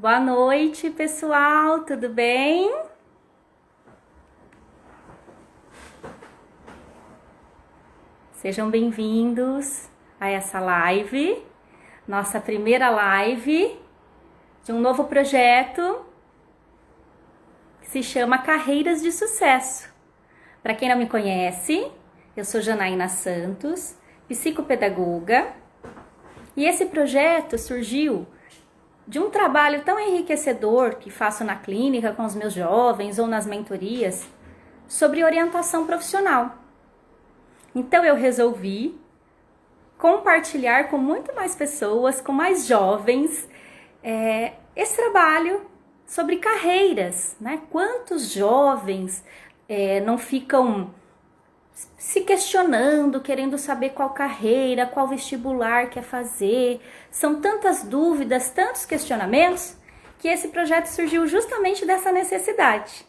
Boa noite, pessoal, tudo bem? Sejam bem-vindos a essa live, nossa primeira live de um novo projeto que se chama Carreiras de Sucesso. Para quem não me conhece, eu sou Janaína Santos, psicopedagoga, e esse projeto surgiu de um trabalho tão enriquecedor que faço na clínica com os meus jovens ou nas mentorias sobre orientação profissional. Então eu resolvi compartilhar com muito mais pessoas, com mais jovens, esse trabalho sobre carreiras, né? Quantos jovens não ficam se questionando, querendo saber qual carreira, qual vestibular quer fazer. São tantas dúvidas, tantos questionamentos, que esse projeto surgiu justamente dessa necessidade.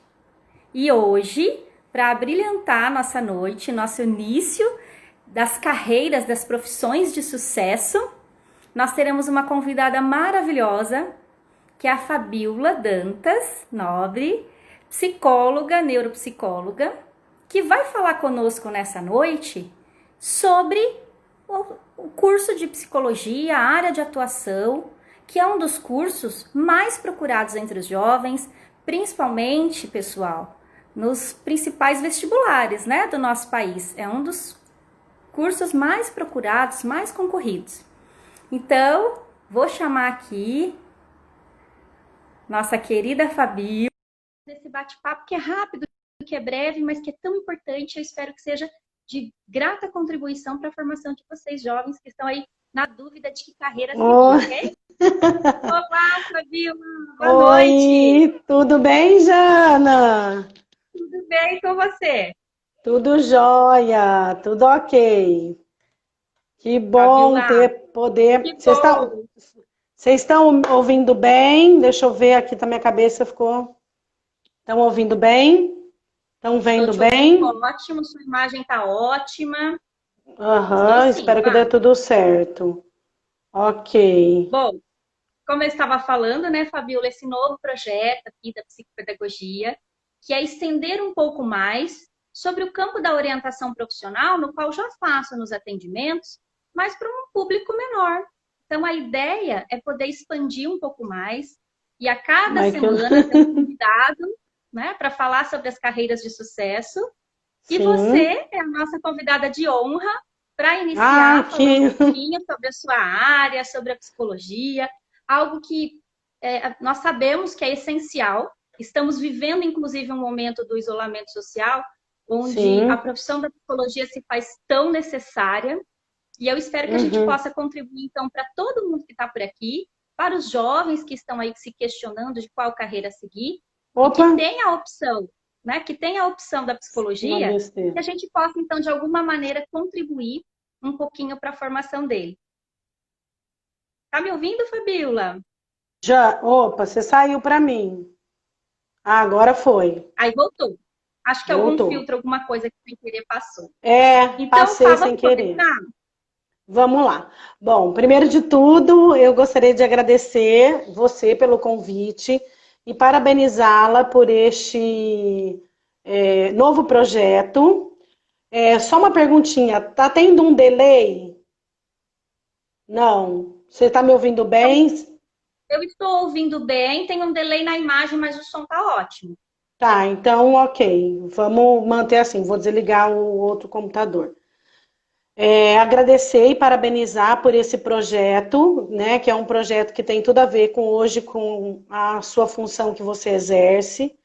E hoje, para abrilhantar nossa noite, nosso início das carreiras, das profissões de sucesso, nós teremos uma convidada maravilhosa, que é a Fabíola Dantas Nobre, psicóloga, neuropsicóloga, que vai falar conosco nessa noite sobre o curso de psicologia, a área de atuação, que é um dos cursos mais procurados entre os jovens, principalmente, pessoal, nos principais vestibulares, né, do nosso país. É um dos cursos mais procurados, mais concorridos. Então, vou chamar aqui nossa querida Fabi, desse bate-papo que é rápido, que é breve, mas que é tão importante. Eu espero que seja de grata contribuição para a formação de vocês jovens que estão aí na dúvida de que carreira seguir, ok? Olá, Fabíola! Boa noite! Oi, tudo bem, Jana? Tudo bem com você? Tudo jóia, tudo ok. Que bom Fabíola, ter poder. que Vocês estão, bom! vocês estão ouvindo bem? Deixa eu ver aqui, tá minha cabeça ficou. Estão ouvindo bem? Estão Estou vendo te ouvindo bem? ótimo, sua imagem está ótima. Estou Aham, sim, espero que dê Fábio. tudo certo. Ok. Bom, como eu estava falando, né, Fabiola, esse novo projeto aqui da psicopedagogia, que é estender um pouco mais sobre o campo da orientação profissional, no qual já faço nos atendimentos, mas para um público menor. Então, a ideia é poder expandir um pouco mais e a cada Mas que eu... semana ter um convidado, né, para falar sobre as carreiras de sucesso. E Sim. você é a nossa convidada de honra para Ah, iniciar falando um que pouquinho sobre a sua área, sobre a psicologia, algo que nós sabemos que é essencial. Estamos vivendo, inclusive, um momento do isolamento social, onde a sim. profissão da psicologia se faz tão necessária. E eu espero que a gente Uhum. possa contribuir, então, para todo mundo que está por aqui, para os jovens que estão aí se questionando de qual carreira seguir, e Opa, que tem a opção, né? Que tem a opção da uma psicologia, que besteira. a gente possa, então, de alguma maneira, contribuir um pouquinho para a formação dele. Tá me ouvindo, Fabiola? Já, opa, você saiu para mim. Ah, agora foi. Aí voltou. Acho que algum Voltou. filtro, alguma coisa que sem querer passou. É, Então, passei Fá, sem vamos querer. começar? Vamos lá. Bom, primeiro de tudo, eu gostaria de agradecer você pelo convite e parabenizá-la por este novo projeto. Só uma perguntinha, tá tendo um delay? Não. Você está me ouvindo bem? Eu estou ouvindo bem, tem um delay na imagem, mas o som está ótimo. Tá, então ok. Vamos manter assim, vou desligar o outro computador. Agradecer e parabenizar por esse projeto, né, que é um projeto que tem tudo a ver com hoje com a sua função que você exerce.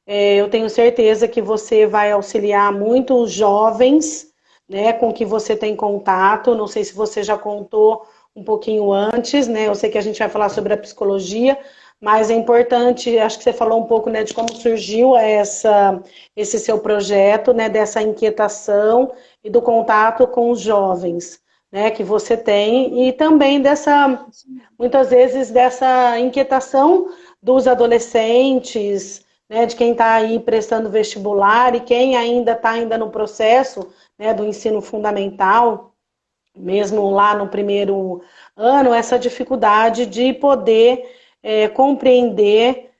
Eu tenho certeza que você vai auxiliar muito os jovens, né, com que você tem contato. Não sei se você já contou um pouquinho antes, né? Eu sei que a gente vai falar sobre a psicologia, mas é importante, acho que você falou um pouco, né, de como surgiu esse seu projeto, né, dessa inquietação e do contato com os jovens, né, que você tem, e também dessa, muitas vezes, dessa inquietação dos adolescentes, né, de quem está aí prestando vestibular e quem ainda está ainda no processo, né, do ensino fundamental, mesmo lá no primeiro ano, essa dificuldade de poder compreender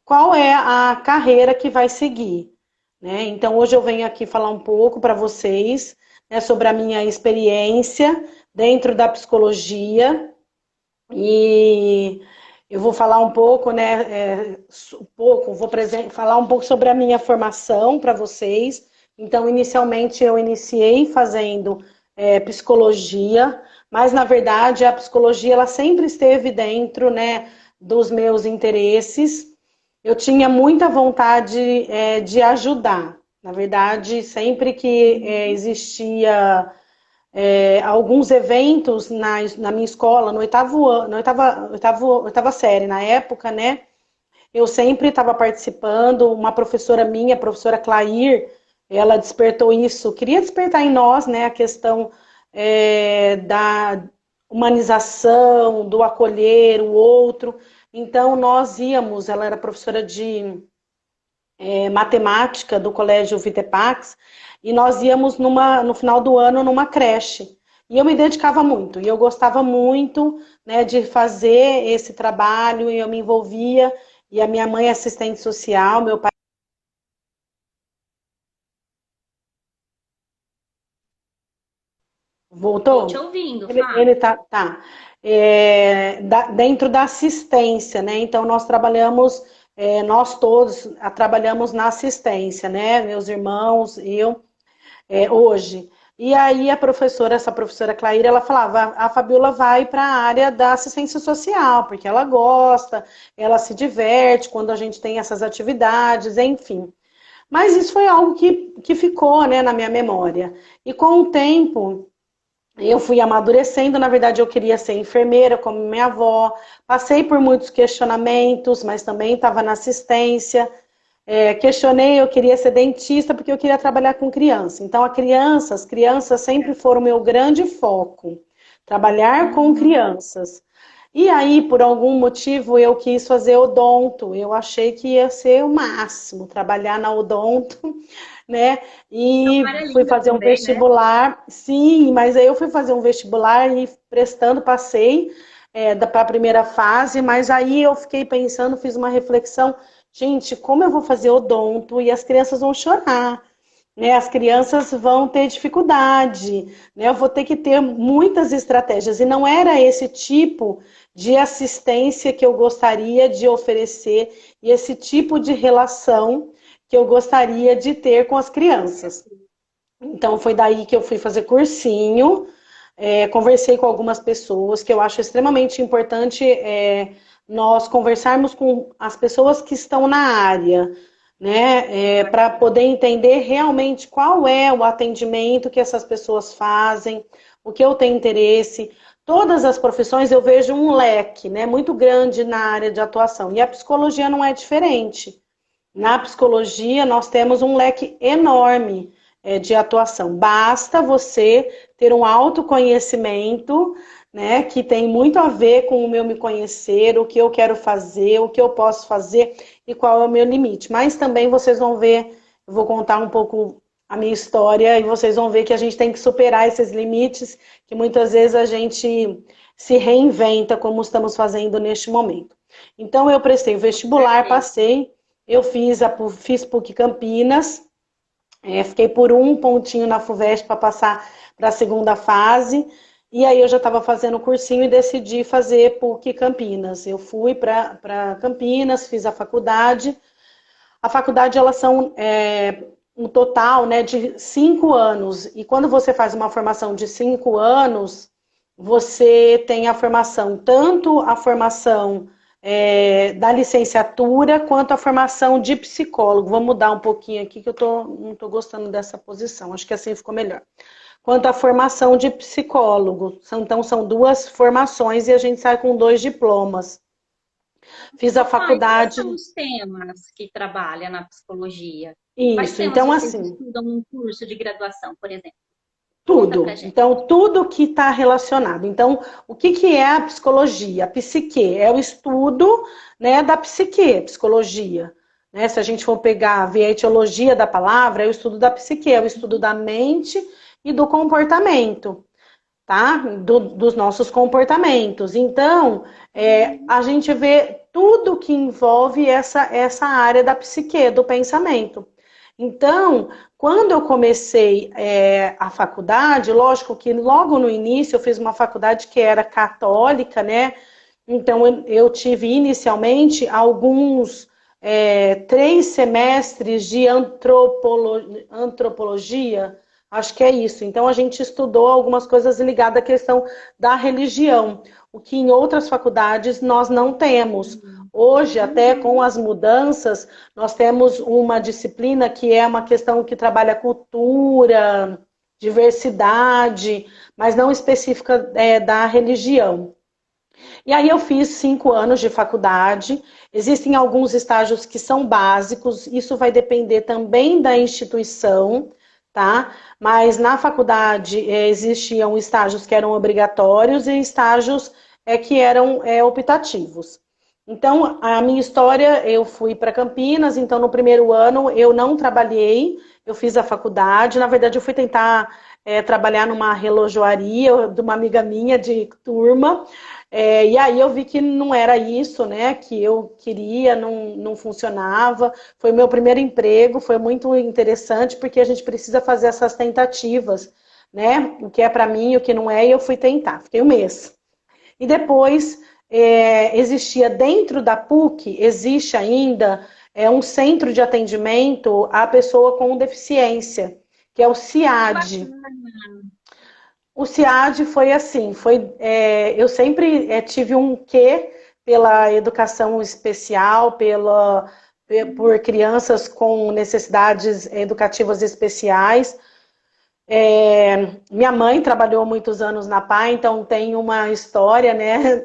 qual é a carreira que vai seguir, né? Então, hoje eu venho aqui falar um pouco para vocês, né, sobre a minha experiência dentro da psicologia e eu vou falar um pouco, né, falar um pouco sobre a minha formação para vocês. Então, inicialmente eu iniciei fazendo psicologia, mas na verdade a psicologia ela sempre esteve dentro, né, dos meus interesses. Eu tinha muita vontade de ajudar. Na verdade, sempre que existia alguns eventos na minha escola, no oitavo ano, oitava série, na época, né? Eu sempre estava participando, uma professora minha, a professora Clair, ela despertou isso, queria despertar em nós, né, a questão da humanização, do acolher o outro. Então, nós íamos, ela era professora de matemática do Colégio Vitepax, e nós íamos no final do ano numa creche. E eu me dedicava muito, e eu gostava muito, né, de fazer esse trabalho, e eu me envolvia, e a minha mãe é assistente social, meu pai... Tô te Voltou? ouvindo, Ele fala. tá. Dentro da assistência, né? Então, nós trabalhamos, nós todos trabalhamos na assistência, né? Meus irmãos, eu, hoje. E aí essa professora Claíra, ela falava, a Fabiola vai para a área da assistência social, porque ela gosta, ela se diverte quando a gente tem essas atividades, enfim. Mas isso foi algo que ficou, né, na minha memória. E com o tempo, eu fui amadurecendo, na verdade eu queria ser enfermeira, como minha avó, passei por muitos questionamentos, mas também estava na assistência, questionei, eu queria ser dentista porque eu queria trabalhar com criança. Então, as crianças sempre foram o meu grande foco, trabalhar com Uhum. crianças. E aí, por algum motivo, eu quis fazer odonto. Eu achei que ia ser o máximo, trabalhar na odonto, né? É uma E área fui linda fazer um também, né? vestibular. Sim, mas aí eu fui fazer um vestibular e prestando, passei para a primeira fase, mas aí eu fiquei pensando, fiz uma reflexão, gente, como eu vou fazer odonto e as crianças vão chorar, né? As crianças vão ter dificuldade, né? Eu vou ter que ter muitas estratégias. E não era esse tipo de assistência que eu gostaria de oferecer e esse tipo de relação que eu gostaria de ter com as crianças. Então foi daí que eu fui fazer cursinho, conversei com algumas pessoas, que eu acho extremamente importante nós conversarmos com as pessoas que estão na área, né, para poder entender realmente qual é o atendimento que essas pessoas fazem, o que eu tenho interesse. Todas as profissões eu vejo um leque, né, muito grande na área de atuação, e a psicologia não é diferente. Na psicologia, nós temos um leque enorme de atuação. Basta você ter um autoconhecimento, né, que tem muito a ver com o meu me conhecer, o que eu quero fazer, o que eu posso fazer e qual é o meu limite. Mas também vocês vão ver, eu vou contar um pouco a minha história e vocês vão ver que a gente tem que superar esses limites, que muitas vezes a gente se reinventa, como estamos fazendo neste momento. Então, eu prestei o Com vestibular, certeza. passei, eu fiz PUC Campinas, fiquei por um pontinho na FUVEST para passar para a segunda fase, e aí eu já estava fazendo o cursinho e decidi fazer PUC Campinas. Eu fui para Campinas, fiz a faculdade. A faculdade, elas são um total, né, de 5 anos, e quando você faz uma formação de 5 anos, você tem a formação, tanto a formação da licenciatura quanto a formação de psicólogo. Vou mudar um pouquinho aqui que não estou gostando dessa posição, acho que assim ficou melhor. Quanto à formação de psicólogo, então são duas formações e a gente sai com 2 diplomas. Fiz a Quais são faculdade, os temas que trabalha na psicologia? Quais isso, temas então vocês assim, estudam num curso de graduação, por exemplo? Conta pra tudo. gente. Então, tudo que está relacionado. Então, o que é a psicologia? A psique é o estudo, né, da psique, psicologia. Né? Se a gente for pegar, ver a etiologia da palavra, é o estudo da psique, é o estudo da mente e do comportamento. tá? Dos nossos comportamentos. Então, a gente vê tudo que envolve essa área da psique, do pensamento. Então, quando eu comecei a faculdade, lógico que logo no início eu fiz uma faculdade que era católica, né? Então, eu tive inicialmente alguns 3 semestres de antropologia, acho que é isso. Então, a gente estudou algumas coisas ligadas à questão da religião, o que em outras faculdades nós não temos. Hoje, até com as mudanças, nós temos uma disciplina que é uma questão que trabalha cultura, diversidade, mas não específica da religião. E aí eu fiz 5 anos de faculdade. Existem alguns estágios que são básicos, isso vai depender também da instituição, tá? Mas na faculdade existiam estágios que eram obrigatórios e estágios que eram optativos. Então, a minha história, eu fui para Campinas, então no primeiro ano eu não trabalhei, eu fiz a faculdade. Na verdade, eu fui tentar trabalhar numa relojoaria de uma amiga minha de turma, e aí eu vi que não era isso, né, que eu queria, não funcionava. Foi meu primeiro emprego, foi muito interessante, porque a gente precisa fazer essas tentativas, né, o que é para mim, o que não é, e eu fui tentar, fiquei um mês. E depois, existia dentro da PUC, existe ainda um centro de atendimento à pessoa com deficiência, que é o CIAD. O CIAD foi assim, eu sempre tive um quê pela educação especial, por crianças com necessidades educativas especiais. Minha mãe trabalhou muitos anos na PAI, então tem uma história, né?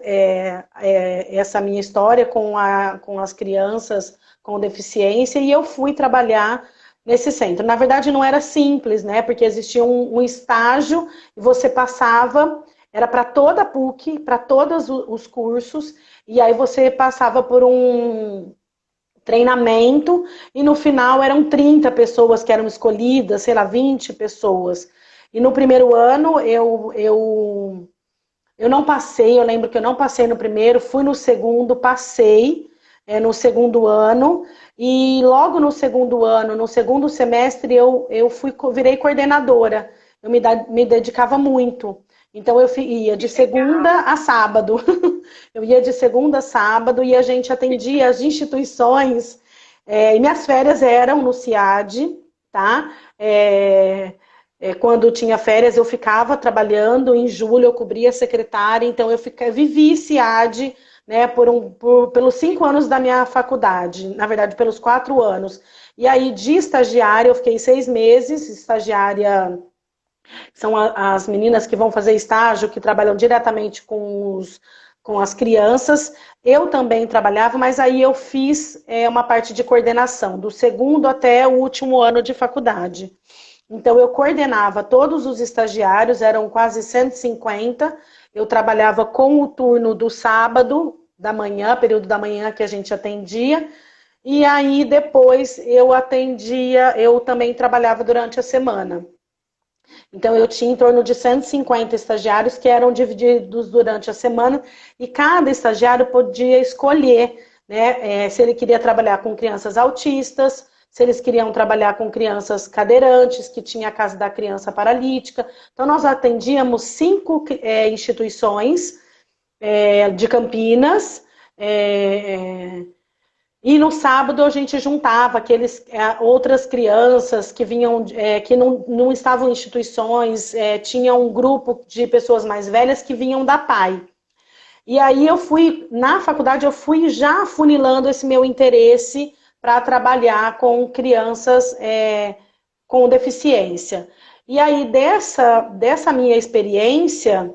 Essa minha história com as crianças com deficiência, e eu fui trabalhar nesse centro. Na verdade, não era simples, né? Porque existia um estágio e você passava, era para toda a PUC, para todos os cursos, e aí você passava por um treinamento, e no final eram 30 pessoas que eram escolhidas, sei lá, 20 pessoas. E no primeiro ano eu não passei, eu lembro que eu não passei no primeiro, fui no segundo, passei no segundo ano, e logo no segundo ano, no segundo semestre, virei coordenadora. Eu me dedicava muito. Então eu ia de segunda a sábado. Eu ia de segunda a sábado e a gente atendia as instituições. E minhas férias eram no CIAD, tá? Quando tinha férias eu ficava trabalhando. Em julho eu cobria secretária, então eu vivi CIAD, né, pelos 5 anos da minha faculdade, na verdade pelos 4 anos. E aí de estagiária eu fiquei 6 meses, estagiária. São as meninas que vão fazer estágio, que trabalham diretamente com as crianças. Eu também trabalhava, mas aí eu fiz uma parte de coordenação, do segundo até o último ano de faculdade. Então, eu coordenava todos os estagiários, eram quase 150. Eu trabalhava com o turno do sábado, da manhã, período da manhã que a gente atendia. E aí, depois, eu também trabalhava durante a semana. Então, eu tinha em torno de 150 estagiários que eram divididos durante a semana, e cada estagiário podia escolher, né, se ele queria trabalhar com crianças autistas, se eles queriam trabalhar com crianças cadeirantes, que tinha a casa da criança paralítica. Então, nós atendíamos 5 instituições de Campinas. E no sábado a gente juntava outras crianças que vinham, que não estavam em instituições, tinha um grupo de pessoas mais velhas que vinham da PAI. E aí na faculdade eu fui já afunilando esse meu interesse para trabalhar com crianças com deficiência. E aí dessa minha experiência,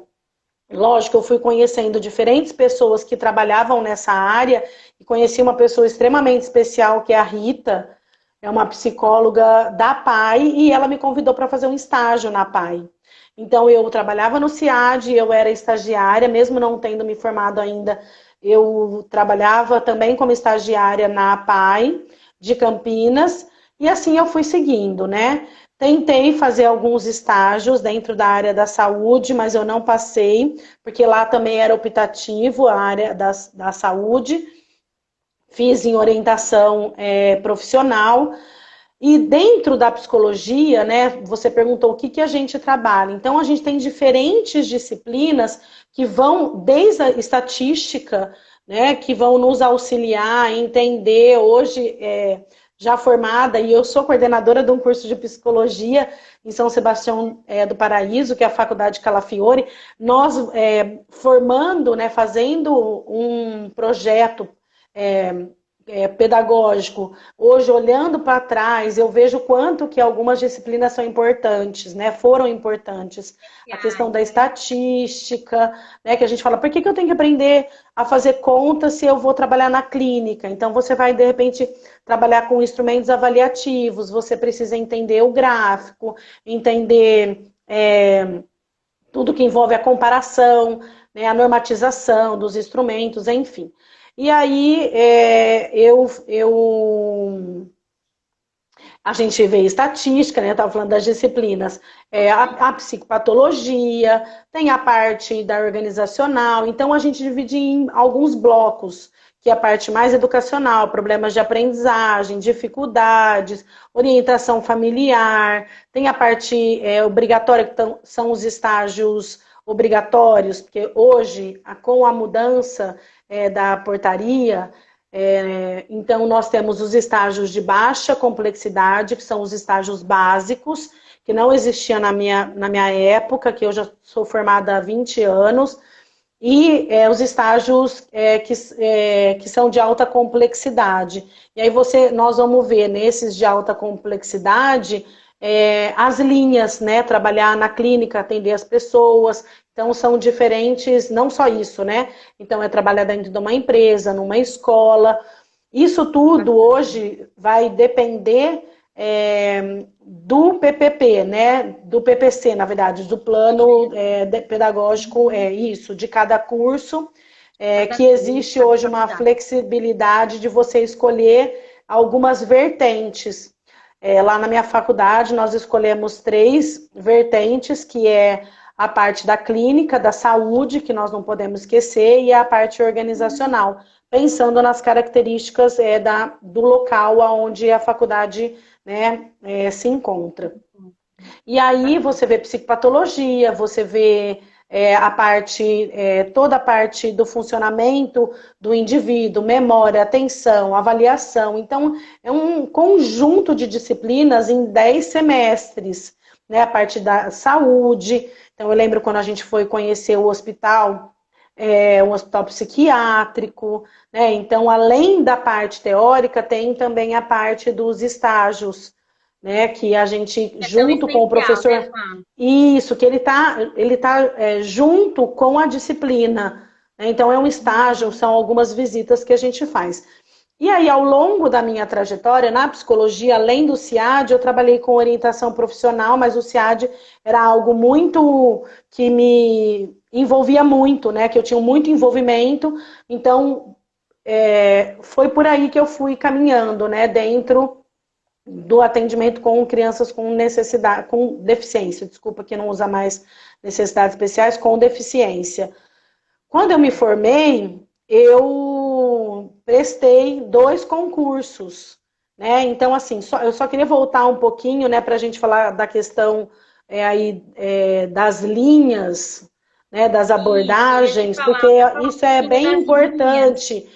lógico, eu fui conhecendo diferentes pessoas que trabalhavam nessa área, e conheci uma pessoa extremamente especial, que é a Rita, é uma psicóloga da PAI, e ela me convidou para fazer um estágio na PAI. Então, eu trabalhava no CIAD, eu era estagiária, mesmo não tendo me formado ainda, eu trabalhava também como estagiária na PAI de Campinas, e assim eu fui seguindo, né? Tentei fazer alguns estágios dentro da área da saúde, mas eu não passei, porque lá também era optativo a área da saúde. Fiz em orientação profissional. E dentro da psicologia, né, você perguntou o que a gente trabalha. Então, a gente tem diferentes disciplinas que vão, desde a estatística, né, que vão nos auxiliar a entender. Hoje, já formada, e eu sou coordenadora de um curso de psicologia em São Sebastião do Paraíso, que é a Faculdade Calafiore, nós formando, né, fazendo um projeto pedagógico. Hoje, olhando para trás, eu vejo o quanto que algumas disciplinas são importantes, né? Foram importantes. A questão da estatística, né? Que a gente fala, por que eu tenho que aprender a fazer conta se eu vou trabalhar na clínica? Então, você vai, de repente, trabalhar com instrumentos avaliativos, você precisa entender o gráfico, entender tudo que envolve a comparação, né? A normatização dos instrumentos, enfim. E aí, a gente vê estatística, né? Estava falando das disciplinas, a psicopatologia, tem a parte da organizacional, então a gente divide em alguns blocos, que é a parte mais educacional, problemas de aprendizagem, dificuldades, orientação familiar, tem a parte obrigatória, que são os estágios obrigatórios, porque hoje, com a mudança da portaria, então nós temos os estágios de baixa complexidade, que são os estágios básicos, que não existia na minha época, que eu já sou formada há 20 anos, e os estágios que são de alta complexidade. E aí nós vamos ver nesses de alta complexidade as linhas, né? Trabalhar na clínica, atender as pessoas. Então, são diferentes, não só isso, né? Então, é trabalhar dentro de uma empresa, numa escola. Isso tudo hoje vai depender do PPP, né? Do PPC, na verdade, do plano pedagógico, isso, de cada curso, que existe hoje uma flexibilidade de você escolher algumas vertentes. Lá na minha faculdade, nós escolhemos 3 vertentes, que é a parte da clínica, da saúde, que nós não podemos esquecer, e a parte organizacional, pensando nas características do local onde a faculdade, né, se encontra. E aí você vê psicopatologia, você vê toda a parte do funcionamento do indivíduo, memória, atenção, avaliação. Então, é um conjunto de disciplinas em 10 semestres, né? A parte da saúde. Então, eu lembro quando a gente foi conhecer o hospital, um hospital psiquiátrico, né? Então, além da parte teórica, tem também a parte dos estágios, né? Que a gente, junto com o professor... Né, isso, que ele tá junto com a disciplina. Né? Então, é um estágio, são algumas visitas que a gente faz. E aí, ao longo da minha trajetória na psicologia, além do CIAD, eu trabalhei com orientação profissional, mas o CIAD era algo muito que me envolvia muito, né? Que eu tinha muito envolvimento. Então, foi por aí que eu fui caminhando, né? Dentro do atendimento com crianças com necessidade, com deficiência, desculpa que não usa mais necessidades especiais, com deficiência. Quando eu me formei, eu prestei 2 concursos, né? Então, assim, eu só queria voltar um pouquinho, né, para a gente falar da questão das linhas, né, das abordagens, porque isso é bem importante.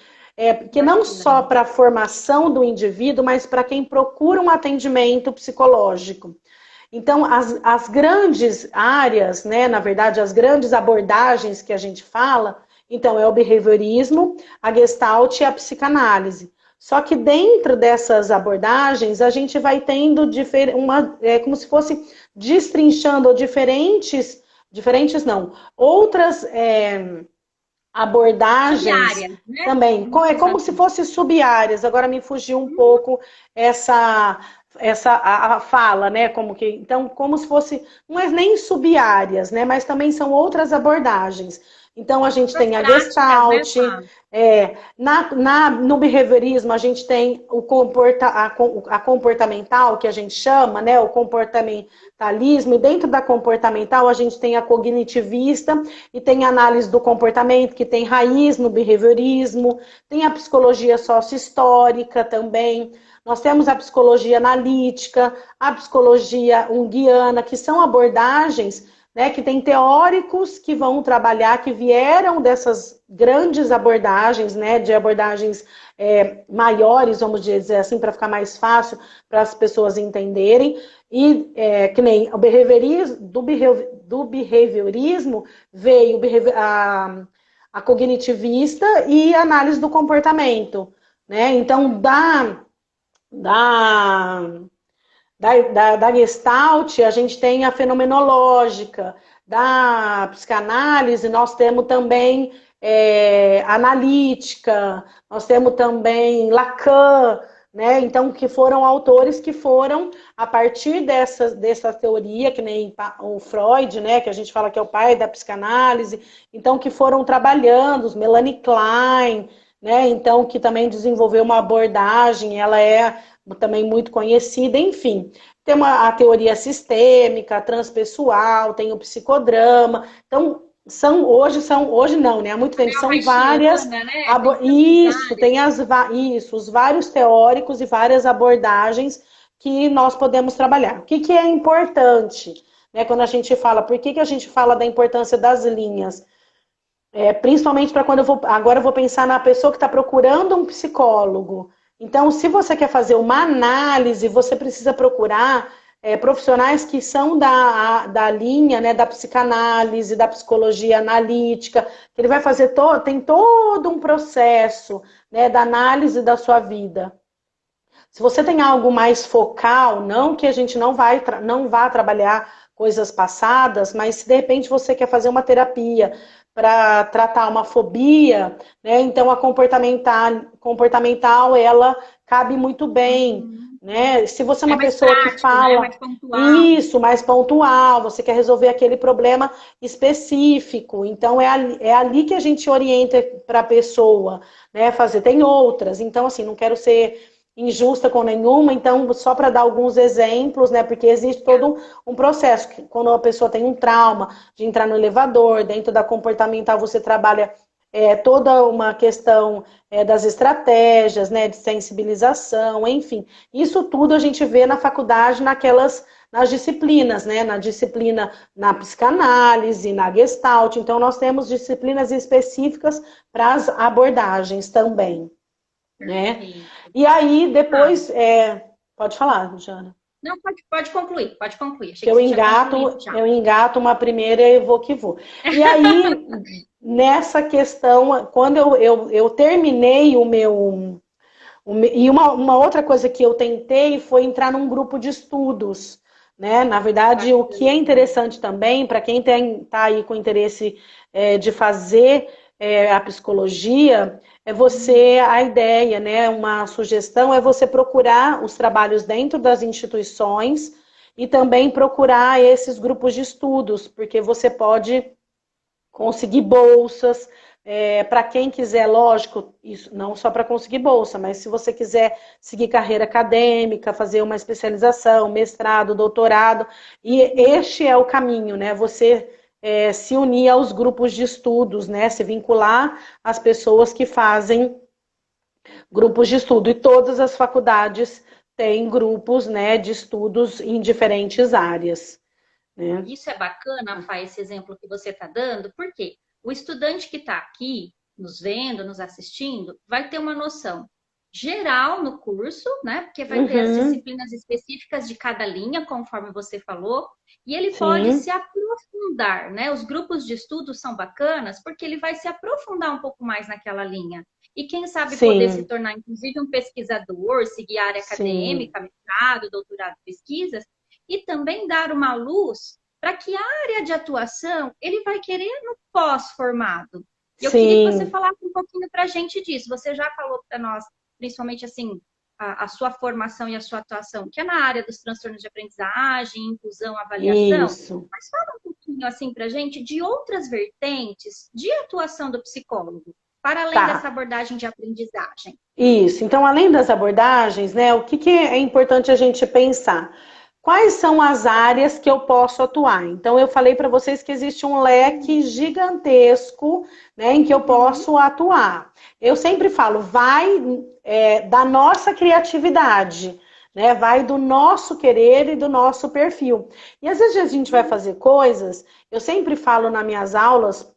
Porque não só para a formação do indivíduo, mas para quem procura um atendimento psicológico. Então, as grandes áreas, né, na verdade, as grandes abordagens que a gente fala, então, é o behaviorismo, a Gestalt e a psicanálise. Só que dentro dessas abordagens, a gente vai tendo como se fosse destrinchando outras abordagens, né? Também. É como se fosse sub-áreas. Agora me fugiu um pouco a fala, né? Então, como se fosse, não é nem sub-áreas, né? Mas também são outras abordagens. Então, a gente Suas tem a práticas, né, Gestalt, Fá? no behaviorismo a gente tem a comportamental, que a gente chama, né, o comportamentalismo, e dentro da comportamental a gente tem a cognitivista e tem a análise do comportamento, que tem raiz no behaviorismo, tem a psicologia sócio-histórica também, nós temos a psicologia analítica, a psicologia junguiana, que são abordagens, né, que tem teóricos que vão trabalhar, que vieram dessas grandes abordagens, né, de abordagens maiores, vamos dizer assim, para ficar mais fácil para as pessoas entenderem, e que nem o behaviorismo, do behaviorismo veio a cognitivista e a análise do comportamento, né, então da da Gestalt, a gente tem a fenomenológica, da psicanálise, nós temos também analítica, nós temos também Lacan, né? Então, que foram autores que foram, a partir dessa teoria, que nem o Freud, né? Que a gente fala que é o pai da psicanálise, então, que foram trabalhando, os Melanie Klein, né? Então, que também desenvolveu uma abordagem, ela é também muito conhecida, enfim. Tem a teoria sistêmica, a transpessoal, tem o psicodrama. Então, hoje não, né? Há muito tempo, são várias. Haitiana, né? Tem Isso, os vários teóricos e várias abordagens que nós podemos trabalhar. O que é importante, né? Quando a gente fala, por que a gente fala da importância das linhas? Principalmente para quando agora eu vou pensar na pessoa que está procurando um psicólogo. Então, se você quer fazer uma análise, você precisa procurar profissionais que são da linha, né, da psicanálise, da psicologia analítica, que ele vai fazer tem todo um processo, né, da análise da sua vida. Se você tem algo mais focal, não que a gente não vá trabalhar coisas passadas, mas se de repente você quer fazer uma terapia para tratar uma fobia, né? Então a comportamental ela cabe muito bem, né? Se você é É uma mais pessoa que prático, né? fala Mais pontual. isso, mais pontual, você quer resolver aquele problema específico, então é ali que a gente orienta para a pessoa, né? Fazer. Tem outras, então assim, não quero ser injusta com nenhuma, então só para dar alguns exemplos, né? Porque existe todo um processo, que quando a pessoa tem um trauma de entrar no elevador, dentro da comportamental você trabalha toda uma questão das estratégias, né? De sensibilização, enfim. Isso tudo a gente vê na faculdade, nas disciplinas, né? Na disciplina na psicanálise, na Gestalt. Então, nós temos disciplinas específicas para as abordagens também, né? Perfeito. E aí, Ah, depois, pode falar, Jana. não, pode concluir, pode concluir. Achei Que que você tinha concluído já. eu engato uma primeira e vou que vou. E aí, nessa questão, quando eu terminei e uma outra coisa que eu tentei foi entrar num grupo de estudos, né? Na verdade, o que é Bacana. interessante também, para quem está aí com interesse de fazer a psicologia, a ideia, né? Uma sugestão é você procurar os trabalhos dentro das instituições e também procurar esses grupos de estudos, porque você pode conseguir bolsas, para quem quiser, lógico, isso não só para conseguir bolsa, mas se você quiser seguir carreira acadêmica, fazer uma especialização, mestrado, doutorado, e este é o caminho, né? Você se unir aos grupos de estudos, né? Se vincular às pessoas que fazem grupos de estudo. E todas as faculdades têm grupos, né, de estudos em diferentes áreas, né? Isso é bacana, Fá, esse exemplo que você está dando, porque o estudante que está aqui, nos vendo, nos assistindo, vai ter uma noção geral no curso, né? Porque vai ter as Uhum, disciplinas específicas de cada linha, conforme você falou, e ele pode se sim, aprofundar, né? Os grupos de estudo são bacanas porque ele vai se aprofundar um pouco mais naquela linha. E quem sabe poder se sim, tornar, inclusive, um pesquisador, seguir a área sim, acadêmica, mestrado, doutorado, pesquisas, e também dar uma luz para que área de atuação ele vai querer no pós-formado. E eu queria que você sim. falasse um pouquinho para a gente disso. Você já falou para nós, principalmente assim, a sua formação e a sua atuação, que é na área dos transtornos de aprendizagem, inclusão, avaliação. Isso. Mas fala um pouquinho assim para a gente de outras vertentes de atuação do psicólogo, para além dessa Tá. abordagem de aprendizagem. Isso. Então, além das abordagens, né, o que é importante a gente pensar? Quais são as áreas que eu posso atuar? Então, eu falei para vocês que existe um leque gigantesco, né, em que eu posso atuar. Eu sempre falo, vai da nossa criatividade, né, vai do nosso querer e do nosso perfil. E às vezes a gente vai fazer coisas, eu sempre falo nas minhas aulas,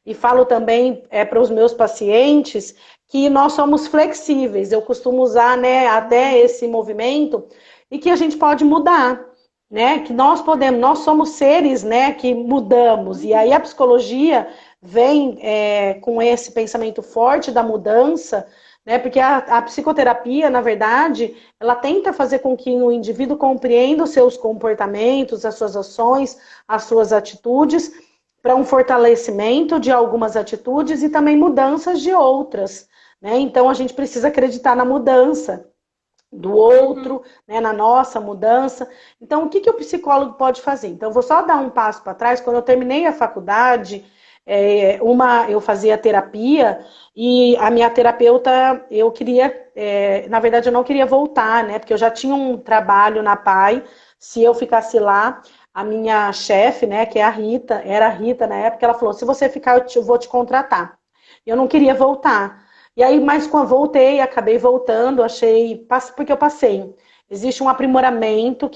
e falo também para os meus pacientes, que nós somos flexíveis. Eu costumo usar, né, até esse movimento, e que a gente pode mudar, né? Que nós podemos, nós somos seres, né, que mudamos. E aí a psicologia vem com esse pensamento forte da mudança, né? Porque a psicoterapia, na verdade, ela tenta fazer com que o indivíduo compreenda os seus comportamentos, as suas ações, as suas atitudes, para um fortalecimento de algumas atitudes e também mudanças de outras, né? Então a gente precisa acreditar na mudança do outro, né, na nossa mudança. Então, o que o psicólogo pode fazer? Então, eu vou só dar um passo para trás. Quando eu terminei a faculdade, eu fazia terapia e a minha terapeuta, eu queria, na verdade, eu não queria voltar, né, porque eu já tinha um trabalho na PAI. Se eu ficasse lá, a minha chefe, né, que é a Rita, era a Rita na época, ela falou, se você ficar, eu vou te contratar. Eu não queria voltar. E aí, mas quando eu voltei, acabei voltando, porque eu passei. Existe um aprimoramento,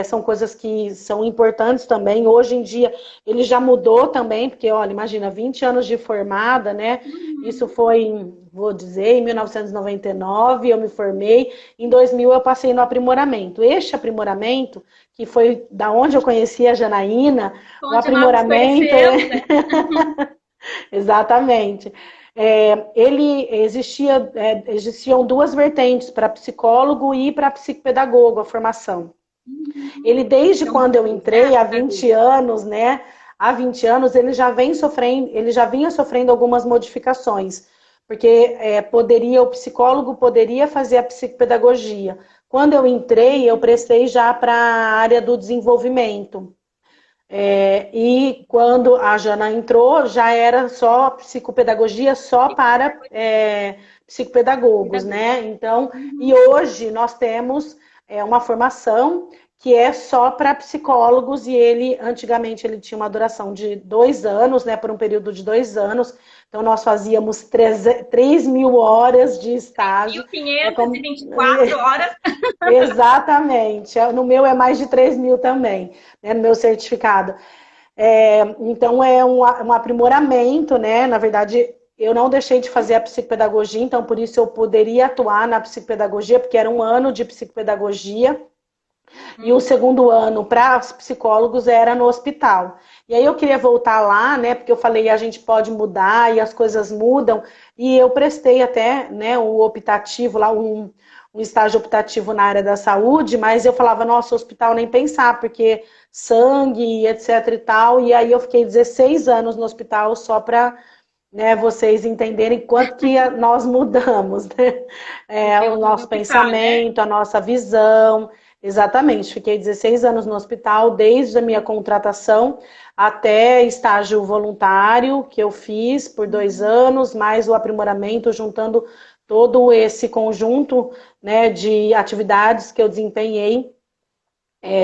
são coisas que são importantes também. Hoje em dia, ele já mudou também, porque, olha, imagina, 20 anos de formada, né? Isso foi, vou dizer, em 1999 eu me formei. Em 2000 eu passei no aprimoramento. Este aprimoramento, que foi da onde eu conheci a Janaína, o aprimoramento... Né? Exatamente. Existiam duas vertentes, para psicólogo e para psicopedagogo, a formação. Ele, desde quando eu entrei, há 20 anos, né? Há 20 anos, ele já vinha sofrendo algumas modificações, porque o psicólogo poderia fazer a psicopedagogia. Quando eu entrei, eu prestei já para a área do desenvolvimento. E quando a Jana entrou, já era só psicopedagogia só para psicopedagogos, né? Então, e hoje nós temos uma formação que é só para psicólogos, e antigamente ele tinha uma duração de 2 anos, né? Por um período de 2 anos. Então, nós fazíamos 3.000 horas de estágio. 3.524 horas. Exatamente. No meu é mais de 3.000 também, né, no meu certificado. Então, é um aprimoramento, né? Na verdade, eu não deixei de fazer a psicopedagogia, então, por isso eu poderia atuar na psicopedagogia, porque era um ano de psicopedagogia. E o segundo ano para os psicólogos era no hospital. E aí eu queria voltar lá, né? Porque eu falei, a gente pode mudar e as coisas mudam. E eu prestei até, né, o optativo lá, um estágio optativo na área da saúde, mas eu falava, nossa, hospital nem pensar, porque sangue, etc e tal. E aí eu fiquei 16 anos no hospital só para, né, vocês entenderem quanto que nós mudamos, né? O nosso pensamento, a nossa visão. Exatamente, fiquei 16 anos no hospital, desde a minha contratação até estágio voluntário, que eu fiz por 2 anos, mais o aprimoramento, juntando todo esse conjunto, né, de atividades que eu desempenhei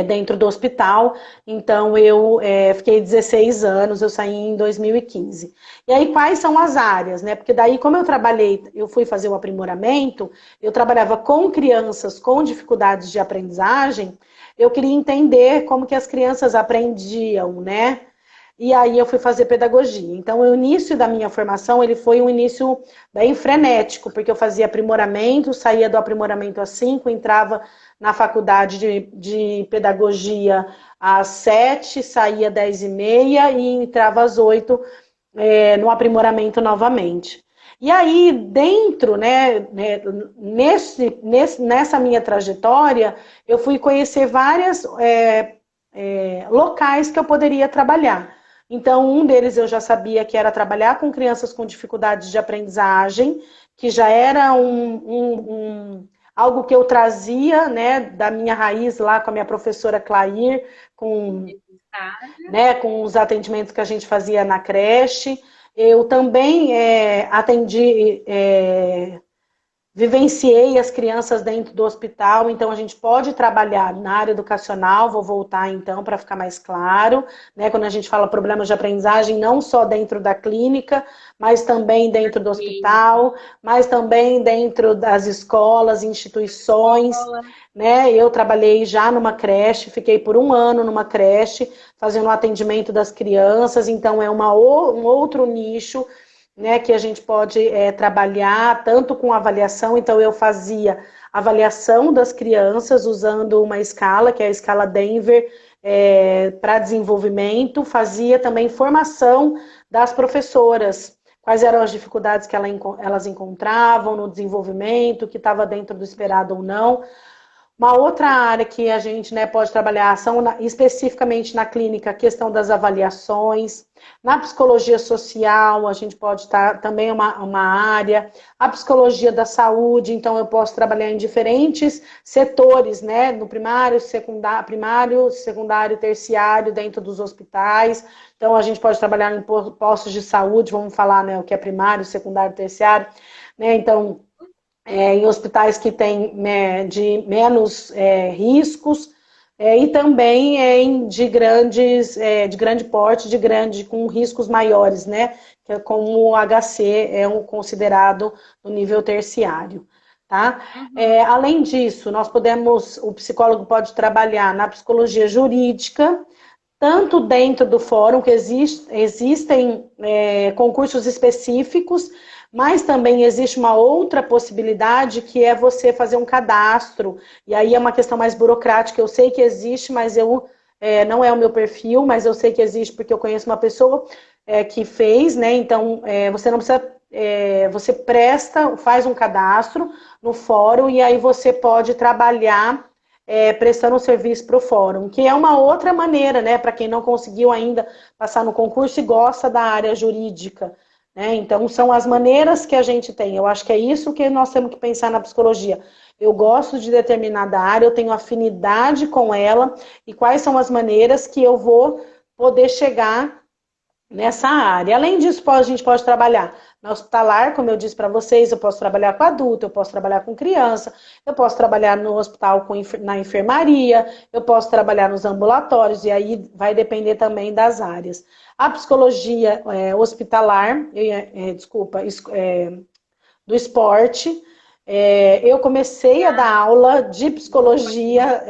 dentro do hospital. Então, eu fiquei 16 anos, eu saí em 2015. E aí, quais são as áreas, né? Porque daí, como eu fui fazer o aprimoramento, eu trabalhava com crianças com dificuldades de aprendizagem, eu queria entender como que as crianças aprendiam, né? E aí eu fui fazer pedagogia. Então, o início da minha formação, ele foi um início bem frenético, porque eu fazia aprimoramento, saía do aprimoramento às 5, entrava na faculdade de pedagogia às 7, saía às 10h30 e entrava às 8 no aprimoramento novamente. E aí, dentro, né, nessa minha trajetória, eu fui conhecer vários locais que eu poderia trabalhar. Então, um deles eu já sabia que era trabalhar com crianças com dificuldades de aprendizagem, que já era algo que eu trazia, né, da minha raiz lá com a minha professora Clair, com, né, com os atendimentos que a gente fazia na creche. Eu também atendi, vivenciei as crianças dentro do hospital, então a gente pode trabalhar na área educacional, vou voltar então para ficar mais claro, né? Quando a gente fala problemas de aprendizagem, não só dentro da clínica, mas também dentro do hospital, mas também dentro das escolas, instituições, né? Eu trabalhei já numa creche, fiquei por 1 ano numa creche, fazendo o atendimento das crianças, então é um outro nicho, né, que a gente pode trabalhar tanto com avaliação. Então eu fazia avaliação das crianças usando uma escala, que é a escala Denver, para desenvolvimento, fazia também formação das professoras, quais eram as dificuldades que elas encontravam no desenvolvimento, que estava dentro do esperado ou não. Uma outra área que a gente, né, pode trabalhar especificamente na clínica, a questão das avaliações. Na psicologia social, a gente pode estar também uma área. A psicologia da saúde, então eu posso trabalhar em diferentes setores, né, no primário, secundário, terciário, dentro dos hospitais. Então a gente pode trabalhar em postos de saúde, vamos falar, né, o que é primário, secundário, terciário, né, então em hospitais que têm, né, de menos riscos, e também de grande porte, com riscos maiores, né? Que é como o HC considerado no nível terciário. Tá? Além disso, o psicólogo pode trabalhar na psicologia jurídica, tanto dentro do fórum, que existem concursos específicos, mas também existe uma outra possibilidade, que é você fazer um cadastro, e aí é uma questão mais burocrática. Eu sei que existe, mas não é o meu perfil, mas eu sei que existe porque eu conheço uma pessoa que fez, né? Então, você não precisa, você faz um cadastro no fórum, e aí você pode trabalhar prestando um serviço para o fórum, que é uma outra maneira, né? Para quem não conseguiu ainda passar no concurso e gosta da área jurídica. Né? Então, são as maneiras que a gente tem. Eu acho que é isso que nós temos que pensar na psicologia. Eu gosto de determinada área, eu tenho afinidade com ela, e quais são as maneiras que eu vou poder chegar nessa área. Além disso, a gente pode trabalhar no hospitalar, como eu disse para vocês, eu posso trabalhar com adulto, eu posso trabalhar com criança, eu posso trabalhar no hospital na enfermaria, eu posso trabalhar nos ambulatórios, e aí vai depender também das áreas. A psicologia hospitalar, do esporte, eu comecei a dar aula de psicologia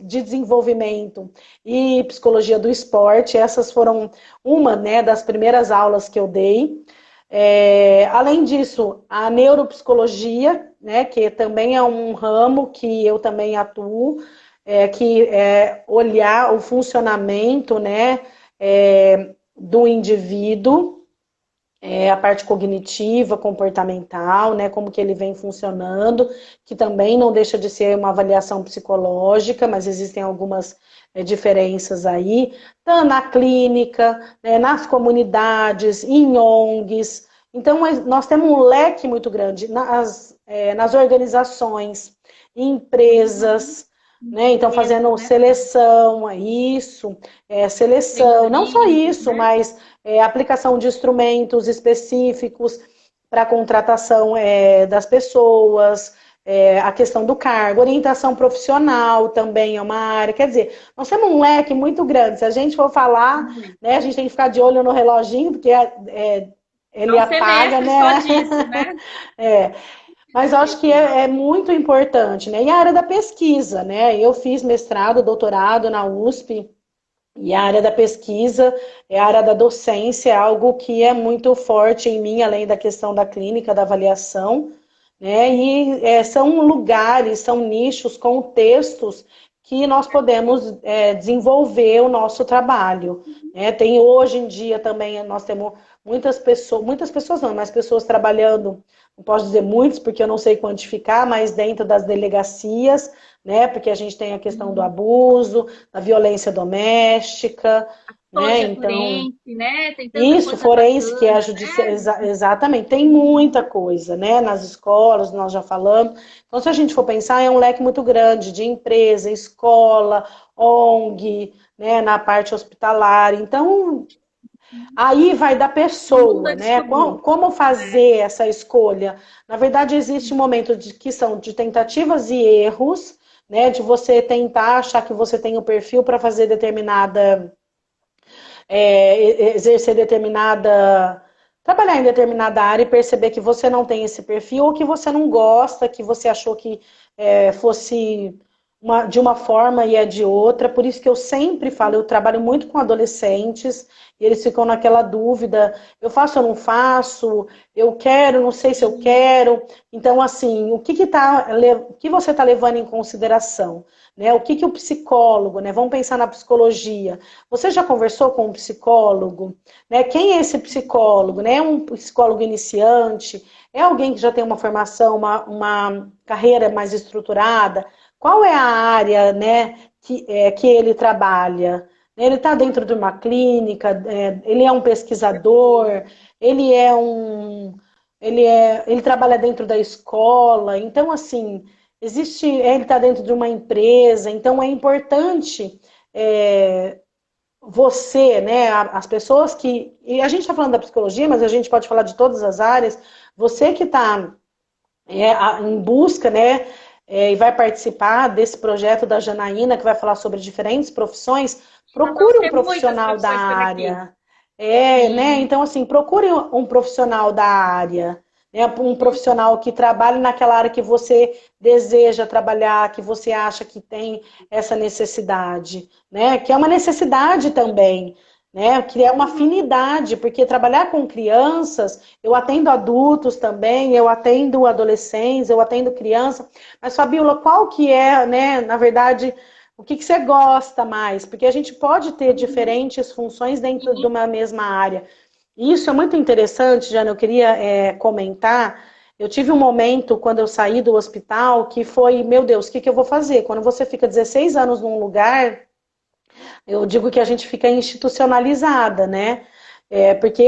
de desenvolvimento e psicologia do esporte. Essas foram uma, né, das primeiras aulas que eu dei. Além disso, a neuropsicologia, né, que também é um ramo que eu também atuo, que é olhar o funcionamento, né, do indivíduo, a parte cognitiva, comportamental, né, como que ele vem funcionando, que também não deixa de ser uma avaliação psicológica, mas existem algumas diferenças aí, tá, na clínica, né, nas comunidades, em ONGs. Então, nós temos um leque muito grande nas organizações, empresas, né? Então, fazendo seleção, seleção, não só isso, mas aplicação de instrumentos específicos para contratação das pessoas, a questão do cargo, orientação profissional também é uma área. Quer dizer, nós temos um leque muito grande. Se a gente for falar, né, a gente tem que ficar de olho no reloginho, porque ele não apaga, né? Disso, né? Mas eu acho que é muito importante, né? E a área da pesquisa, né? Eu fiz mestrado, doutorado na USP, e a área da pesquisa, a área da docência, é algo que é muito forte em mim, além da questão da clínica, da avaliação, né? E são lugares, são nichos, contextos que nós podemos desenvolver o nosso trabalho. Né? Tem hoje em dia também, nós temos muitas pessoas não, mas pessoas trabalhando, não posso dizer muitos, porque eu não sei quantificar, mas dentro das delegacias, né? Porque a gente tem a questão do abuso, da violência doméstica, né? Psicologia Então, forense, né? Tem tanta isso, coisa forense, que é a bacana, judicial, né? exatamente, tem muita coisa, né? Nas escolas, nós já falamos. Então, se a gente for pensar, é um leque muito grande de empresa, escola, ONG, né? Na parte hospitalar. Então, aí vai da O mundo pessoa, a né? descobrir, Como né? fazer essa escolha? Na verdade, existe um momento que são de tentativas e erros, né? De você tentar achar que você tem o perfil para fazer determinada, exercer determinada, trabalhar em determinada área e perceber que você não tem esse perfil ou que você não gosta, que você achou que fosse de uma forma e é de outra. Por isso que eu sempre falo, eu trabalho muito com adolescentes e eles ficam naquela dúvida, eu faço ou não faço, eu quero, não sei se eu quero. Então, assim, o que você está levando em consideração? Né? O que o psicólogo, né? Vamos pensar na psicologia. Você já conversou com um psicólogo? Né? Quem é esse psicólogo? Né? É um psicólogo iniciante? É alguém que já tem uma formação, uma carreira mais estruturada? Qual é a área, né, que ele trabalha? Ele está dentro de uma clínica, ele é um pesquisador, ele é um. Ele trabalha dentro da escola, então assim, ele está dentro de uma empresa, então é importante você, né, as pessoas que. E a gente está falando da psicologia, mas a gente pode falar de todas as áreas. Você que está em busca, né, e vai participar desse projeto da Janaína, que vai falar sobre diferentes profissões, Vão procure um ser muitas profissional da profissões por aqui. área. Né? Sim. Então, assim, procure um profissional da área, né? Um profissional que trabalhe naquela área que você deseja trabalhar, que você acha que tem essa necessidade, né? Que é uma necessidade também, né? Criar uma afinidade, porque trabalhar com crianças, eu atendo adultos também, eu atendo adolescentes, eu atendo criança, mas Fabiola, qual que é, né, na verdade, o que você gosta mais? Porque a gente pode ter diferentes funções dentro de uma mesma área. E isso é muito interessante, Jana, eu queria comentar. Eu tive um momento, quando eu saí do hospital, que foi, meu Deus, o que eu vou fazer? Quando você fica 16 anos num lugar, eu digo que a gente fica institucionalizada, né? Porque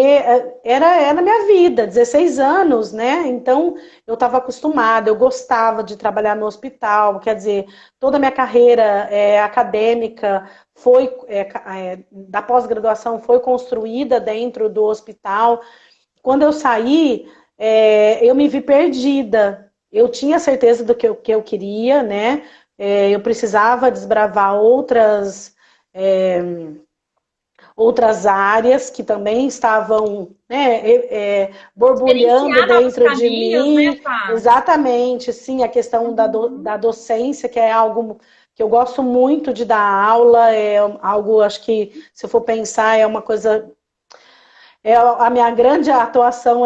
era a minha vida, 16 anos, né? Então eu estava acostumada, eu gostava de trabalhar no hospital, quer dizer, toda a minha carreira acadêmica foi, da pós-graduação foi construída dentro do hospital. Quando eu saí, eu me vi perdida. Eu tinha certeza do que eu queria, né? Eu precisava desbravar outras áreas que também estavam, né, borbulhando Experienciar novos dentro de caminhos, né, mim. Fá? Exatamente, sim, a questão da Uhum. docência, que é algo que eu gosto muito de dar aula, é algo, acho que, se eu for pensar, é uma coisa. A minha grande atuação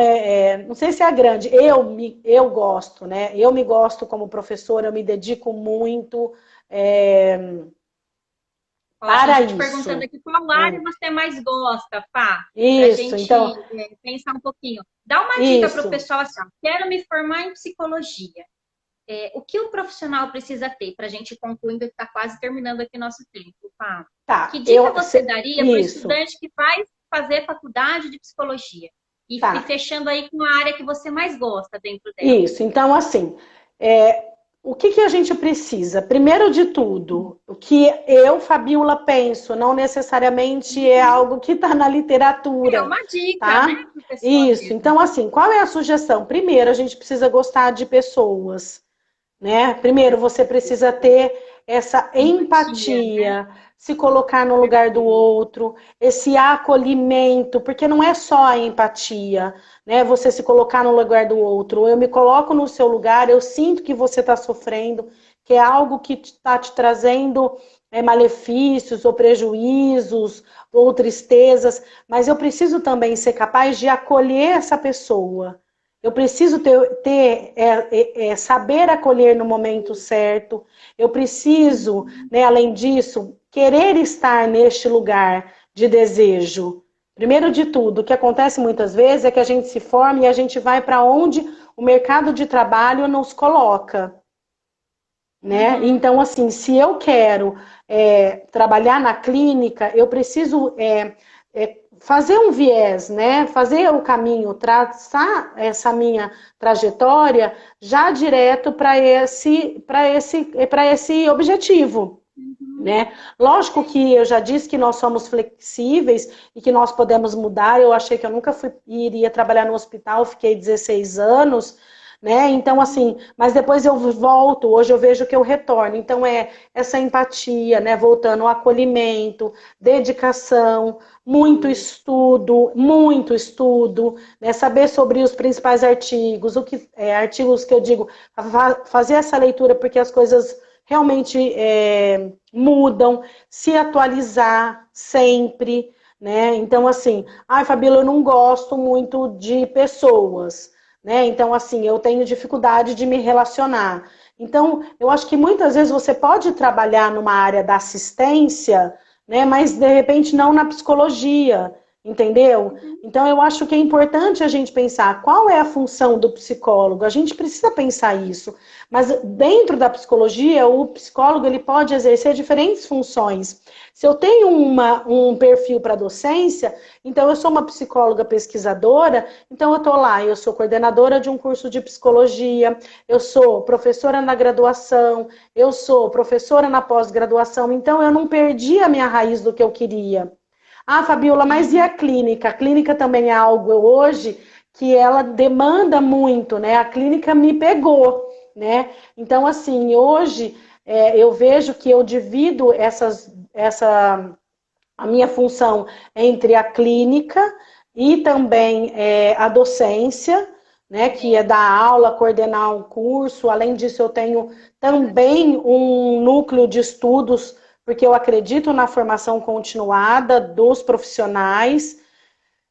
não sei se é a grande, eu gosto, né? Eu me gosto como professora, eu me dedico muito é, Ó, tem para gente perguntando isso. aqui qual área você mais gosta, Fá? Para a Isso, gente então, pensar um pouquinho. Dá uma dica para o isso. pessoal assim, ó, quero me formar em psicologia. O que o profissional precisa ter para a gente concluindo, que está quase terminando aqui nosso tempo, Fá? Que Tá, dica você daria para o isso, estudante que vai fazer faculdade de psicologia? E tá, fechando aí com a área que você mais gosta dentro dela. isso. Então, assim, o que a gente precisa? Primeiro de tudo, o que eu, Fabiola, penso, não necessariamente é algo que está na É literatura, uma dica, né, tá? para a pessoa Isso. mesmo. Então, assim, qual é a sugestão? Primeiro, a gente precisa gostar de pessoas, né? Primeiro, você precisa ter essa Empatia, né? empatia, se colocar no lugar do Perfeito. outro, esse acolhimento, porque não é só a empatia, né? Você se colocar no lugar do outro. Eu me coloco no seu lugar, eu sinto que você está sofrendo, que é algo que está te trazendo malefícios ou prejuízos ou tristezas, mas eu preciso também ser capaz de acolher essa pessoa. Eu preciso saber acolher no momento certo. Eu preciso, né, além disso, querer estar neste lugar de desejo. Primeiro de tudo, o que acontece muitas vezes é que a gente se forma e a gente vai para onde o mercado de trabalho nos coloca, né? Uhum. Então, assim, se eu quero trabalhar na clínica, eu preciso fazer um viés, né? Fazer o caminho, traçar essa minha trajetória já direto para esse objetivo. Né? Lógico que eu já disse que nós somos flexíveis e que nós podemos mudar. Eu achei que eu nunca iria trabalhar no hospital, fiquei 16 anos, né? Então, assim, mas depois eu volto, hoje eu vejo que eu retorno. Então, essa empatia, né? Voltando ao acolhimento, dedicação, muito estudo, né? Saber sobre os principais artigos, artigos que eu digo, fazer essa leitura porque as coisas realmente mudam, se atualizar sempre, né? Então, assim, Fabíola, eu não gosto muito de pessoas, né? Então, assim, eu tenho dificuldade de me relacionar. Então, eu acho que muitas vezes você pode trabalhar numa área da assistência, né? Mas de repente não na psicologia, entendeu? Então, eu acho que é importante a gente pensar qual é a função do psicólogo. A gente precisa pensar isso. Mas dentro da psicologia, o psicólogo ele pode exercer diferentes funções. Se eu tenho um perfil para docência, então eu sou uma psicóloga pesquisadora, então eu estou lá, eu sou coordenadora de um curso de psicologia, eu sou professora na graduação, eu sou professora na pós-graduação, então eu não perdi a minha raiz do que eu queria. Fabiola, mas e a clínica? A clínica também é algo hoje que ela demanda muito, né? A clínica me pegou, né? Então, assim, hoje eu vejo que eu divido a minha função entre a clínica e também a docência, né? Que é dar aula, coordenar um curso. Além disso, eu tenho também um núcleo de estudos porque eu acredito na formação continuada dos profissionais.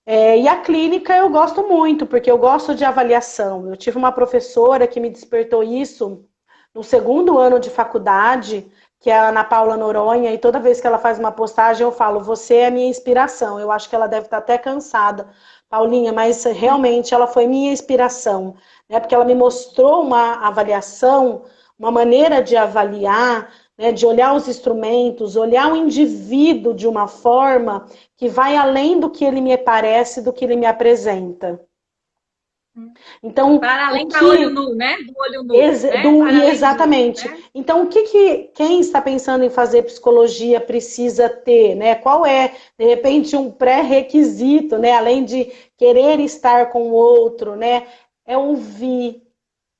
E a clínica eu gosto muito, porque eu gosto de avaliação. Eu tive uma professora que me despertou isso no segundo ano de faculdade, que é a Ana Paula Noronha, e toda vez que ela faz uma postagem eu falo, você é a minha inspiração. Eu acho que ela deve estar até cansada, Paulinha, mas realmente ela foi minha inspiração, né? Porque ela me mostrou uma avaliação, uma maneira de avaliar, né? De olhar os instrumentos, olhar o indivíduo de uma forma que vai além do que ele me parece, do que ele me apresenta. Então, para o além da olho que nu, né? Do olho nu, né? Para além disso, exatamente. né? Então, o que quem está pensando em fazer psicologia precisa ter, né? Qual é, de repente, um pré-requisito, né? Além de querer estar com o outro, né? É ouvir,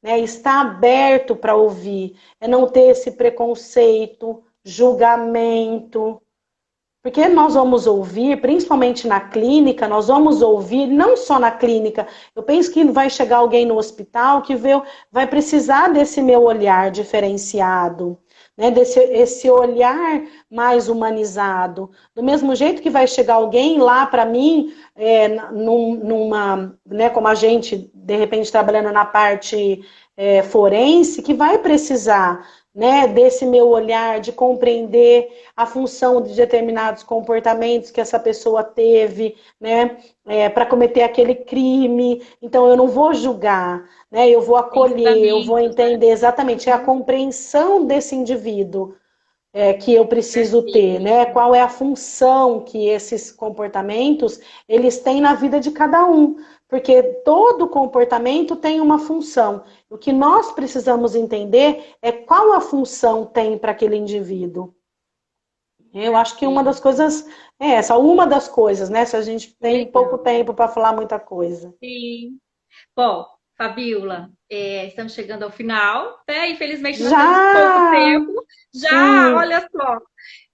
né? Estar aberto para ouvir, é não ter esse preconceito, julgamento, porque nós vamos ouvir, principalmente na clínica, nós vamos ouvir, não só na clínica. Eu penso que vai chegar alguém no hospital que vai precisar desse meu olhar diferenciado, né? Esse olhar mais humanizado. Do mesmo jeito que vai chegar alguém lá para mim, né, como a gente, de repente, trabalhando na parte forense, que vai precisar, né, desse meu olhar, de compreender a função de determinados comportamentos que essa pessoa teve, né, para cometer aquele crime. Então, eu não vou julgar, né, eu vou acolher, eu vou entender exatamente a compreensão desse indivíduo que eu preciso ter, né? Qual é a função que esses comportamentos eles têm na vida de cada um, porque todo comportamento tem uma função. O que nós precisamos entender é qual a função tem para aquele indivíduo. Eu acho que uma das coisas é essa, uma das coisas, né? Se a gente tem pouco tempo para falar muita coisa. Sim. Bom, Fabiola, estamos chegando ao final, né? Infelizmente nós temos pouco Já! tempo. Já, Sim. olha só.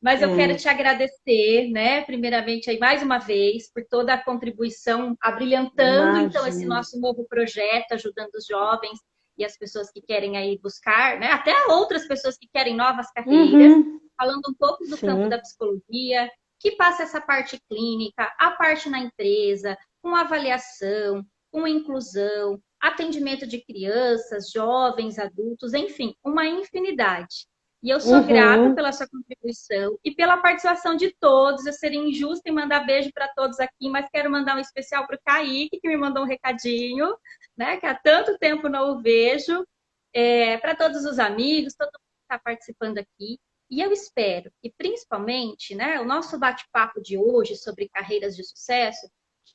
Mas eu quero te agradecer, né? Primeiramente, aí, mais uma vez, por toda a contribuição, abrilhantando, então, esse Imagina. nosso novo projeto, ajudando os jovens e as pessoas que querem aí buscar, né? Até outras pessoas que querem novas carreiras, Uhum. falando um pouco do campo da Sim. psicologia, que passa essa parte clínica, a parte na empresa, com avaliação, com inclusão, atendimento de crianças, jovens, adultos, enfim, uma infinidade. E eu sou grata Uhum. pela sua contribuição e pela participação de todos. Eu seria injusta em mandar beijo para todos aqui, mas quero mandar um especial para o Kaique, que me mandou um recadinho, né? Que há tanto tempo não o vejo. Para todos os amigos, todo mundo que está participando aqui. E eu espero que, principalmente, né, o nosso bate-papo de hoje sobre carreiras de sucesso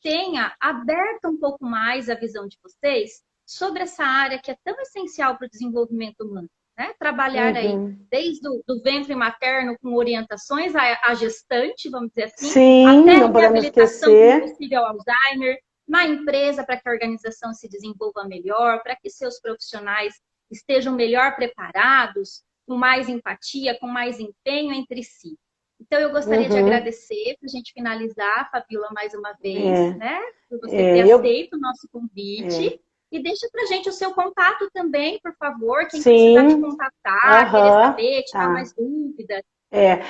tenha aberto um pouco mais a visão de vocês sobre essa área que é tão essencial para o desenvolvimento humano. Né? Trabalhar aí Uhum. desde o do ventre materno com orientações à gestante, vamos dizer assim, Sim, até não podemos reabilitação com esquecer. possível Alzheimer, na empresa para que a organização se desenvolva melhor, para que seus profissionais estejam melhor preparados, com mais empatia, com mais empenho entre si. Então, eu gostaria de Uhum. agradecer, para a gente finalizar, Fabíola, mais uma vez, É, né? Por você ter eu, aceito o nosso convite. é, E deixa para a gente o seu contato também, por favor. Quem precisar te sim, contactar, querer aham, saber, tirar tá. mais dúvidas.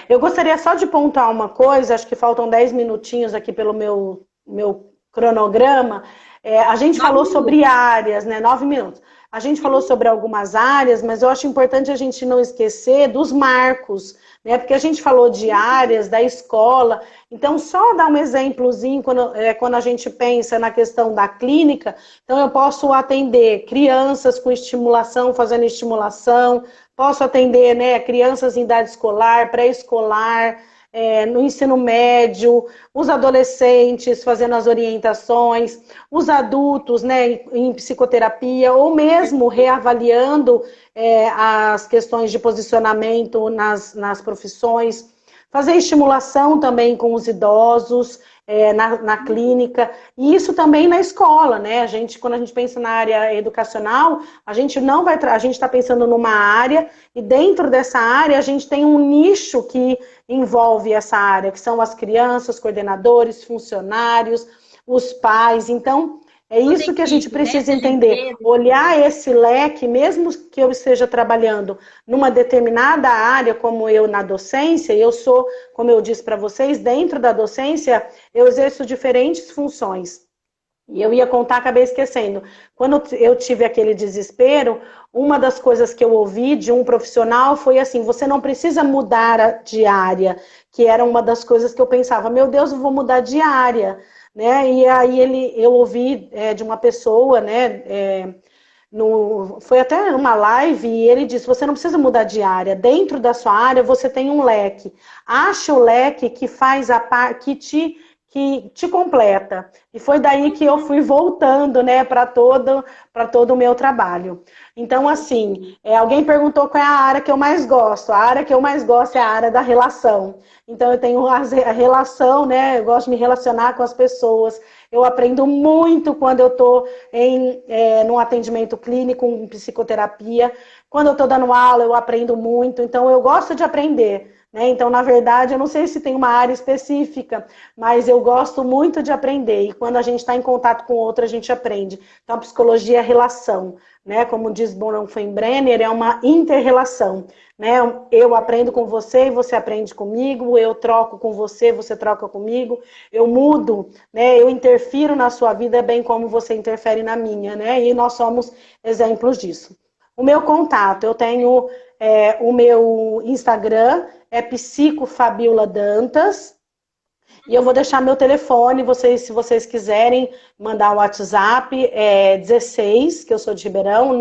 Eu gostaria só de pontuar uma coisa, acho que faltam 10 minutinhos aqui pelo meu cronograma. A gente Nove falou sobre minutos. áreas, né? 9 minutos. A gente falou sobre algumas áreas, mas eu acho importante a gente não esquecer dos marcos, né? Porque a gente falou de áreas da escola. Então, só dar um exemplozinho quando a gente pensa na questão da clínica. Então, eu posso atender crianças com estimulação, fazendo estimulação, posso atender, né, crianças em idade escolar, pré-escolar, no ensino médio, os adolescentes fazendo as orientações, os adultos, né, em psicoterapia, ou mesmo reavaliando as questões de posicionamento nas profissões, fazer estimulação também com os idosos, na clínica, e isso também na escola, né? Quando a gente pensa na área educacional, a gente não vai, a gente está pensando numa área, e dentro dessa área a gente tem um nicho que envolve essa área, que são as crianças, coordenadores, funcionários, os pais. Então, é Toda isso que a gente equipe, né? precisa Seja entender, empresa, olhar escola. esse leque, mesmo que eu esteja trabalhando numa determinada área, como eu na docência, eu sou, como eu disse para vocês, dentro da docência, eu exerço diferentes funções. E eu ia contar, acabei esquecendo. Quando eu tive aquele desespero, uma das coisas que eu ouvi de um profissional foi assim: você não precisa mudar de área, que era uma das coisas que eu pensava, meu Deus, eu vou mudar de área. Né? E aí eu ouvi de uma pessoa, né? Foi até uma live e ele disse: você não precisa mudar de área. Dentro da sua área você tem um leque. Acha o leque que faz a parte que te completa. E foi daí que eu fui voltando, né, para todo o meu trabalho. Então, assim, alguém perguntou qual é a área que eu mais gosto. A área que eu mais gosto é a área da relação. Então, eu tenho a relação, né? Eu gosto de me relacionar com as pessoas. Eu aprendo muito quando eu estou num atendimento clínico, em psicoterapia. Quando eu estou dando aula, eu aprendo muito. Então, eu gosto de aprender. Né? Então, na verdade, eu não sei se tem uma área específica, mas eu gosto muito de aprender. E quando a gente está em contato com outra, a gente aprende. Então, a psicologia é relação. Né? Como diz Bronfenbrenner, é uma inter-relação. Né? Eu aprendo com você e você aprende comigo, eu troco com você, você troca comigo, eu mudo, né? Eu interfiro na sua vida bem como você interfere na minha, né? E nós somos exemplos disso. O meu contato, eu tenho o meu Instagram, é Psico Dantas, e eu vou deixar meu telefone, se vocês quiserem mandar um WhatsApp, 16, que eu sou de Ribeirão,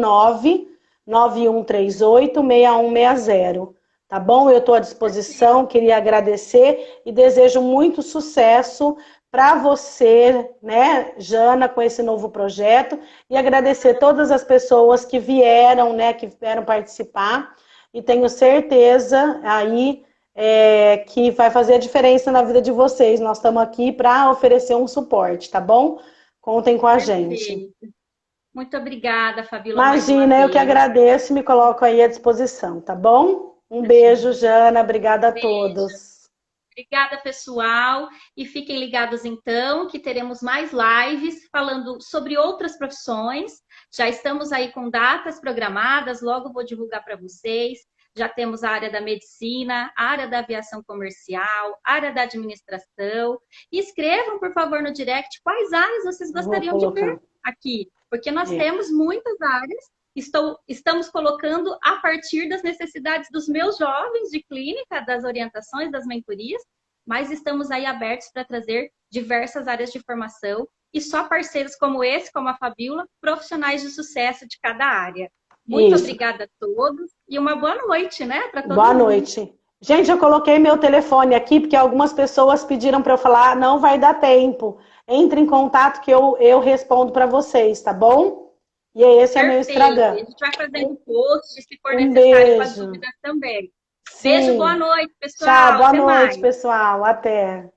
991386160. Tá bom? Eu estou à disposição, queria agradecer e desejo muito sucesso para você, né, Jana, com esse novo projeto, e agradecer todas as pessoas que vieram, né, que vieram participar, e tenho certeza aí que vai fazer a diferença na vida de vocês. Nós estamos aqui para oferecer um suporte, tá bom? Contem com a gente. Perfeito. Muito obrigada, Fabíola, mais uma Imagina, eu que vez. agradeço e me coloco aí à disposição, tá bom? Um beijo, Imagina. Jana. Obrigada a Beijo. todos. Obrigada, pessoal. E fiquem ligados, então, que teremos mais lives falando sobre outras profissões. Já estamos aí com datas programadas, logo vou divulgar para vocês. Já temos a área da medicina, a área da aviação comercial, a área da administração. E escrevam, por favor, no direct quais áreas vocês Vou gostariam de ver colocar. aqui, porque nós É. temos muitas áreas. Estamos colocando a partir das necessidades dos meus jovens de clínica, das orientações, das mentorias, mas estamos aí abertos para trazer diversas áreas de formação e só parceiros como esse, como a Fabíola, profissionais de sucesso de cada área. Muito Isso. obrigada a todos e uma boa noite, né, para todo Boa mundo. noite. Gente, eu coloquei meu telefone aqui porque algumas pessoas pediram para eu falar, não vai dar tempo. Entre em contato que eu respondo para vocês, tá bom? E esse é meu Perfeito. E Instagram. a gente vai fazendo post, se for Um necessário, com as beijo. dúvidas também. Beijo, boa Sim. noite, Tchau, pessoal. boa Até noite, mais. pessoal. Até.